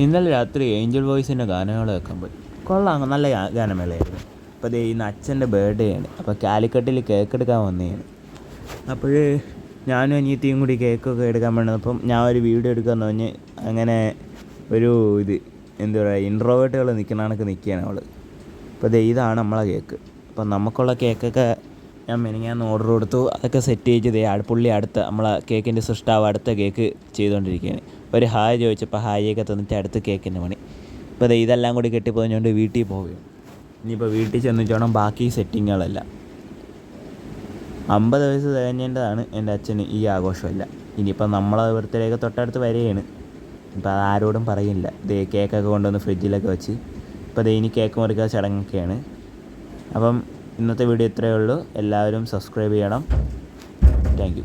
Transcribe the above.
ഇന്നലെ രാത്രി ഏഞ്ചൽ വോയിസിൻ്റെ ഗാനങ്ങൾ കേൾക്കാൻ പോയി. കൊള്ളാം, നല്ല ഗാനമേളയായിരുന്നു. അപ്പോൾ ദേ ഇന്ന് അച്ഛൻ്റെ ബർത്ത്ഡേ ആണ്. അപ്പോൾ കാലിക്കട്ടിൽ കേക്ക് എടുക്കാൻ വന്നതാണ്. അപ്പോൾ ഞാനും അനിയത്തിയും കൂടി കേക്കൊക്കെ എടുക്കാൻ വേണ്ടപ്പം ഞാൻ ഒരു വീഡിയോ എടുക്കാമെന്ന് പറഞ്ഞ് അങ്ങനെ ഒരു എന്താ പറയുക, ഇൻട്രോവേർട്ടുകൾ നിൽക്കുന്ന കണക്ക് നിൽക്കുകയാണ് അവൾ. അപ്പോൾ ദേ ഇതാണ് നമ്മളെ കേക്ക്. അപ്പം നമുക്കുള്ള കേക്കൊക്കെ ഞാൻ മെനിങ്ങാന്ന് ഓർഡർ കൊടുത്തു. അതൊക്കെ സെറ്റ് ചെയ്ത് പുള്ളി അടുത്ത നമ്മളെ കേക്കിൻ്റെ സൃഷ്ടാവ് അടുത്ത കേക്ക് ചെയ്തുകൊണ്ടിരിക്കുകയാണ്. ഒരു ഹായ് ചോദിച്ചപ്പോൾ ഹായൊക്കെ തന്നിട്ട് അടുത്ത കേക്കിൻ്റെ പണി. ഇപ്പോൾ ഇതെല്ലാം കൂടി കെട്ടിപ്പോഞ്ഞുകൊണ്ട് വീട്ടിൽ പോവുകയും ഇനിയിപ്പോൾ വീട്ടിൽ ചെന്നിട്ടോണം ബാക്കി സെറ്റിങ്ങുകളെല്ലാം. 50 വയസ്സ് തികഞ്ഞേണ്ടതാണ് എൻ്റെ അച്ഛന്. ഈ ആഘോഷമല്ല. ഇനിയിപ്പോൾ നമ്മളെ ബർത്ത്ഡേയൊക്കെ തൊട്ടടുത്ത് വരികയാണ്. ഇപ്പോൾ അതാരോടും പറയില്ല. കേക്കൊക്കെ കൊണ്ടുവന്ന് ഫ്രിഡ്ജിലൊക്കെ വെച്ച് ഇപ്പോൾ ഇനി കേക്ക് മുറിക്കുന്ന ചടങ്ങൊക്കെയാണ്. അപ്പം ഇന്നത്തെ വീഡിയോ ഇത്രയേ ഉള്ളൂ. എല്ലാവരും സബ്സ്ക്രൈബ് ചെയ്യണം. Thank you.